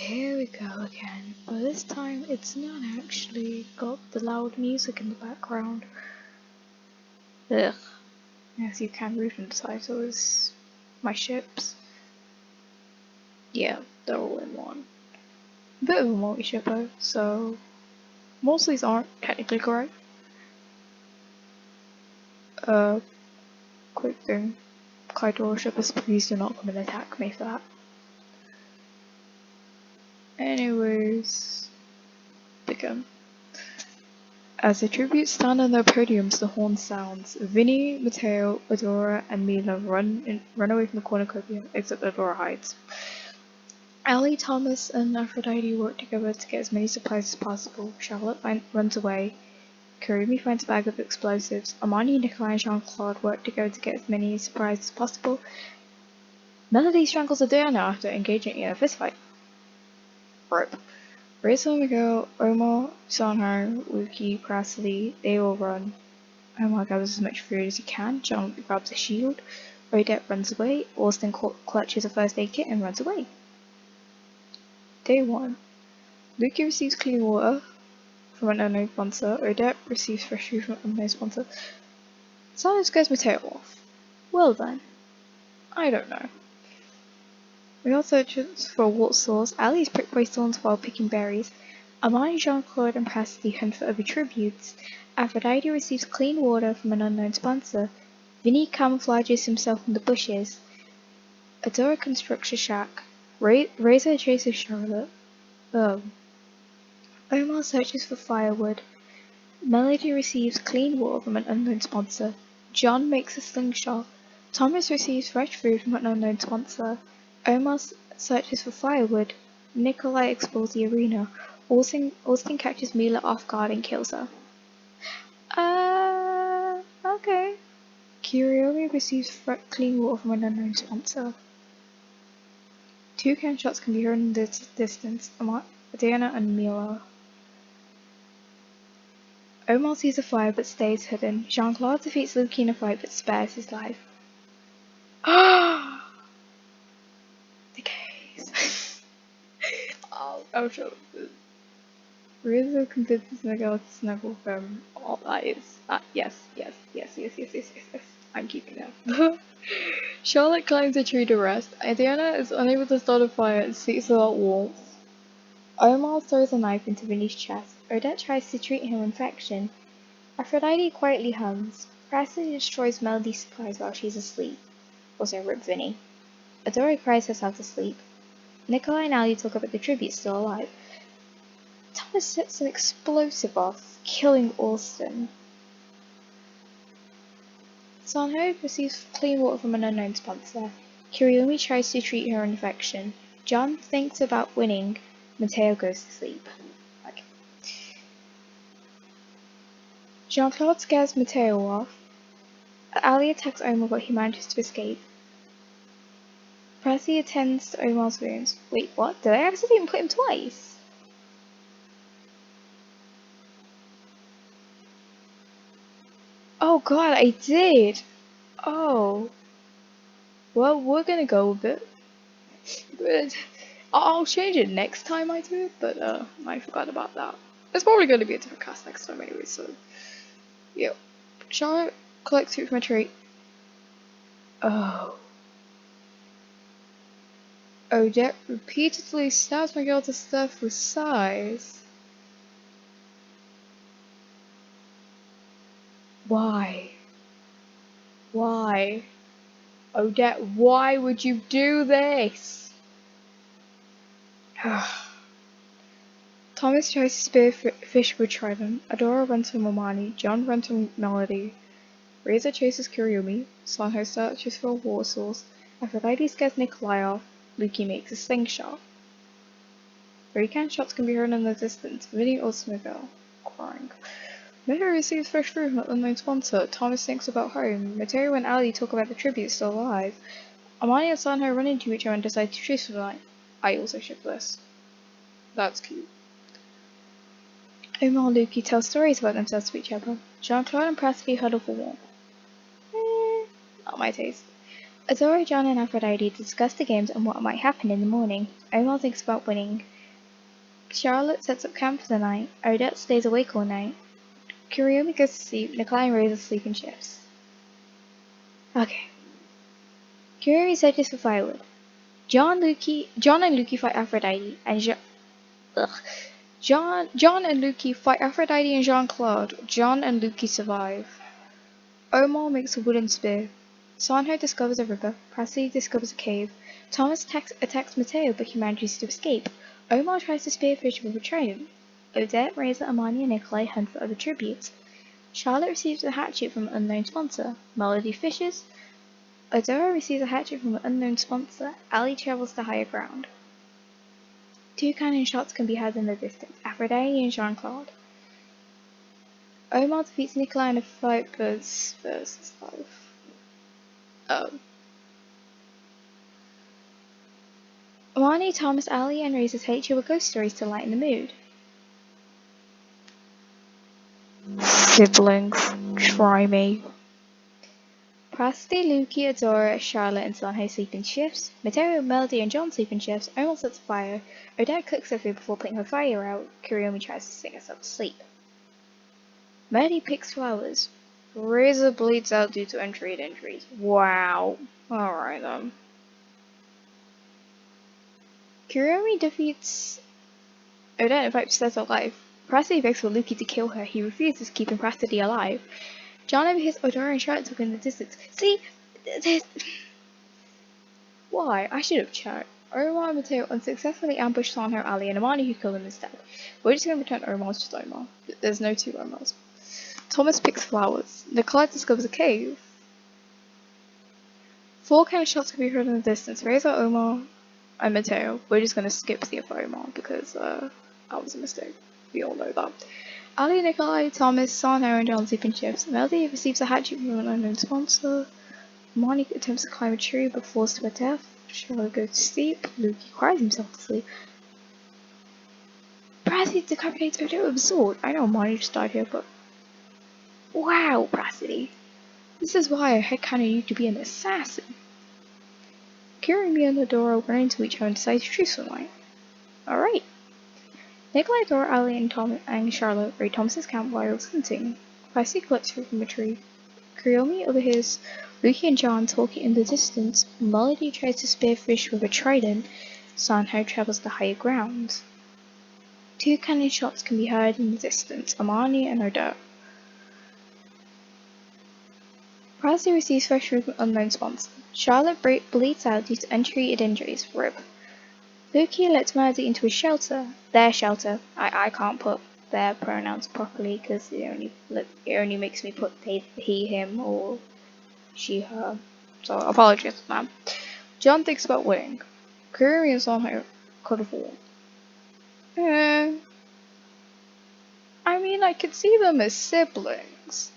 Here we go again, but this time it's not actually got the loud music in the background. Ugh. As you can read from the title, is my ships. Yeah, they're all in one. A bit of a multi-ship though, so most of these aren't technically correct. Quick thing. Kaidora shippers, please do not come and attack me for that. Anyways, begin. As the tributes stand on their podiums, the horn sounds. Vinny, Mateo, Adora, and Mila run away from the cornucopia, except Adora hides. Ali, Thomas, and Aphrodite work together to get as many supplies as possible. Charlotte runs away. Kurumi finds a bag of explosives. Amani, Nikolai, and Jean-claude work together to get as many supplies as possible. Melody strangles Adora after engaging in a fistfight. Rope. Reza, Miguel, Omar, Seungho, Luki, Presley, they all run. Omar gathers as much food as he can. John grabs a shield. Odette runs away. Austin clutches a first aid kit and runs away. Day 1. Luki receives clean water from an unknown sponsor. Odette receives fresh food from an unknown sponsor. Someone scares Mateo off. Well then. I don't know. Miguel searches for a water source. Ali is pricked by thorns while picking berries. Amani, Jean-claude, and Presley hunt for other tributes. Aphrodite receives clean water from an unknown sponsor. Vinny camouflages himself in the bushes. Adora constructs a shack. Reza chases Charlotte. Omar searches for firewood. Melody receives clean water from an unknown sponsor. John makes a slingshot. Thomas receives fresh food from an unknown sponsor. Omar searches for firewood. Nikolai explores the arena. Austin catches Mila off guard and kills her. Okay. Kurumi receives clean water from an unknown sponsor. 2 gunshots can be heard in the distance. Diana and Mila. Omar sees a fire but stays hidden. Jean-claude defeats Luki in a fight but spares his life. The case. I'll show this. Reza convinces Miguel to snuggle from all eyes. Yes. I'm keeping that. Charlotte climbs a tree to rest. Adora is unable to start a fire and sleeps without warmth. Omar throws a knife into Vinny's chest. Odette tries to treat her infection. Aphrodite quietly hums. Presley destroys Melody's supplies while she's asleep. Also rip Vinny. Adora cries herself to sleep. Nikolai and Ali talk about the tribute still alive. Thomas sets an explosive off, killing Austin. Seungho receives clean water from an unknown sponsor. Kurumi tries to treat her infection. John thinks about winning. Mateo goes to sleep. Okay. Jean-claude scares Mateo off. Ali attacks Omar but he manages to escape. Presley attends to Omar's wounds. Wait, what? Did I accidentally put him twice? Oh god, I did! Oh. Well, we're gonna go with it. But I'll change it next time I do it, but I forgot about that. It's probably gonna be a different cast next time anyway, so... Yep. Charlotte collects food from a tree. Oh. Odette repeatedly stabs Miguel to death with sighs. Why? Why? Odette, why would you do this? Thomas tries to spear fish with trident. Adora runs from Amani. John runs from Melody. Reza chases Kurumi. Seungho searches for a water source. Aphrodite scares Nikolai off. Luki makes a slingshot. 3 gunshots can be heard in the distance. Vinny also Miguel. Crying. Mateo receives fresh food from an unknown sponsor. Thomas thinks about home. Mateo and Ali talk about the tribute still alive. Amani and Seungho run into each other and decide to truce for the night. I also ship this. That's cute. Omar and Luki tell stories about themselves to each other. Jean-claude and Presley huddle for warmth. Not my taste. Adora, John, and Aphrodite discuss the games and what might happen in the morning. Omar thinks about winning. Charlotte sets up camp for the night. Odette stays awake all night. Kuriomi goes to sleep. Nikolai and Reza sleep in shifts. Okay. Kuriomi searches for firewood. John and Luki fight Aphrodite and John and Luki fight Aphrodite and Jean-claude. John and Luki survive. Omar makes a wooden spear. Seungho discovers a river. Prassi discovers a cave. Thomas attacks Mateo, but he manages to escape. Omar tries to spearfish with a trident. Odette, Reza, Amani, and Nikolai hunt for other tributes. Charlotte receives a hatchet from an unknown sponsor. Melody fishes. Adora receives a hatchet from an unknown sponsor. Ali travels to higher ground. 2 cannon shots can be heard in the distance. Aphrodite and Jean-claude. Omar defeats Nikolai in a fight versus 5. Oh. Amani, Thomas, Ali, and Reza's hate with ghost stories to lighten the mood. Siblings, try me. Prasti, Luki, Adora, Charlotte, and Seungho sleep in shifts. Mateo, Melody, and John sleep in shifts. Omar sets a fire. Odette cooks her food before putting her fire out. Kuriomi tries to sing herself to sleep. Melody picks flowers. Reza bleeds out due to untreated injuries. Wow. Alright then. Kuriomi defeats Odette and fights to stay alive. Prasti begs for Luki to kill her. He refuses, keeping Prasti alive. John overhears Adora and Charlotte talking in the distance. See? Why? I should have checked. Omar and Mateo unsuccessfully ambush Seungho, Ali, and Amani, who kill them instead. We're just going to pretend Omar's just Omar. There's no 2 Omars. Thomas picks flowers. Nikolai discovers a cave. 4 cannon shots can be heard in the distance. Reza, Omar, and Mateo. We're just going to skip the Omar because that was a mistake. We all know that. Ali, Nikolai, Thomas, Seungho, and John sleep in shifts. Melody receives a hatchet from an unknown sponsor. Amani attempts to climb a tree but falls to her death. Charlotte goes to sleep. Luki cries himself to sleep. Prassi decapitates Odette with a sword. I know Amani just died here, but wow, Prassi. This is why I headcanon you to be an assassin. Kuriomi and Adora run into each other and decide to truce for the night. Alright. Nikolai, Adora, Ali, and Tom and Charlotte raid Thomas's camp while hunting. Prassi collects fruit from a tree. Kuriomi overhears Luki and John talking in the distance. Melody tries to spearfish with a trident. Seungho travels to higher ground. 2 cannon shots can be heard in the distance. Amani and Odette. Prassi receives fresh fruit from unknown sponsor. Charlotte bleeds out due to untreated injuries. RIP. Luki lets Melody into his shelter. Their shelter. I can't put their pronouns properly because it only makes me put they, he, him, or she, her. So apologies for that. John thinks about winning. Kuriomi and Seungho could have won. I mean, I could see them as siblings.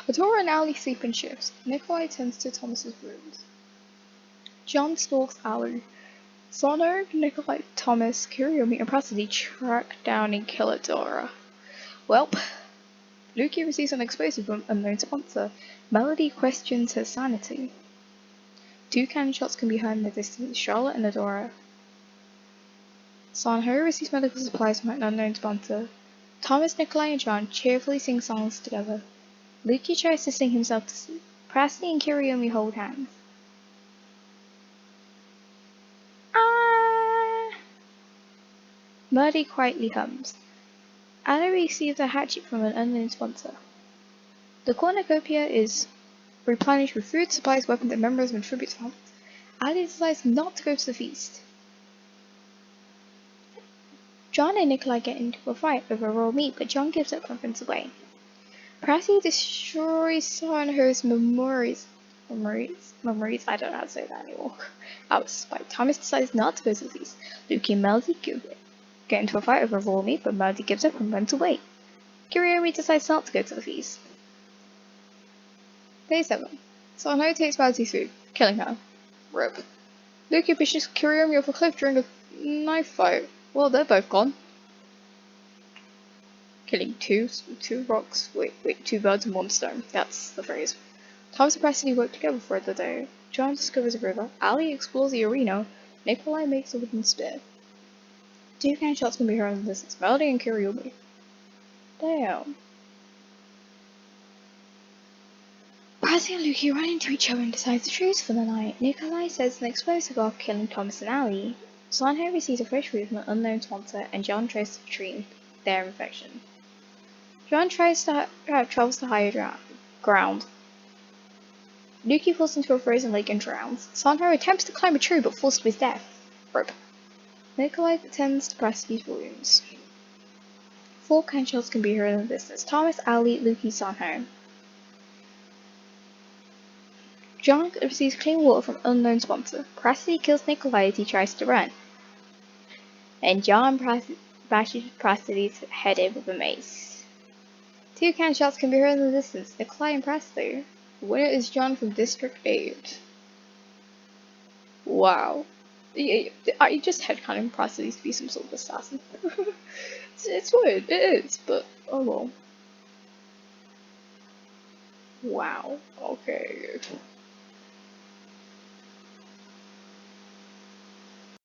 Adora and Ali sleep in shifts. Nikolai tends to Thomas's wounds. John stalks Ali. Seungho, Nikolai, Thomas, Kuriomi, and Prassi track down and kill Adora. Welp. Luki receives an explosive from an unknown sponsor. Melody questions her sanity. 2 cannon shots can be heard in the distance. Charlotte and Adora. Seungho receives medical supplies from an unknown sponsor. Thomas, Nikolai, and John cheerfully sing songs together. Luki tries to sing himself to sleep. Prassi and Kuriomi hold hands. Melody quietly hums. Ali receives a hatchet from an unknown sponsor. The cornucopia is replenished with food, supplies, weapons, and members and tributes found. Ali decides not to go to the feast. John and Nikolai get into a fight over raw meat, but John gives up and runs away. Prassi destroys Seungho's memories. I don't know how to say that anymore. That was spite. Thomas decides not to go to the feast. Luki and Melody get into a fight over raw meat, but Melody gives up and runs away. Kuriomi decides not to go to the feast. Day 7. Seungho takes Melody's food, killing her. RIP. Luki pushes Kuriomi off a cliff during a knife fight. Well, they're both gone. Killing two birds with 1 stone. That's the phrase. Thomas and Prassi work together for the day. John discovers a river. Ali explores the arena. Nikolai makes a wooden spear. Two gunshots can be heard in the distance. Melody and Kyriumi. Damn. Brazzy and Luki run into each other and decide to truce for the night. Nikolai sets an explosive after killing Thomas and Ali. Seungho receives a fresh root from an unknown sponsor, and John tries to treat their infection. John travels to higher ground. Luki falls into a frozen lake and drowns. Seungho attempts to climb a tree but falls to his death. Rope. Nikolai attends to Brassi's wounds. 4 gunshots can be heard in the distance. Thomas, Ali, Luki, Seungho. John receives clean water from unknown sponsor. Brassi kills Nikolai as he tries to run. And John bashes Brassi's head in with a mace. 2 gunshots can be heard in the distance. Nikolai and Brassi. The winner is John from District 8. Wow. I just headcanon Brassi to be some sort of assassin. It's weird, it is, but oh well. Wow, okay.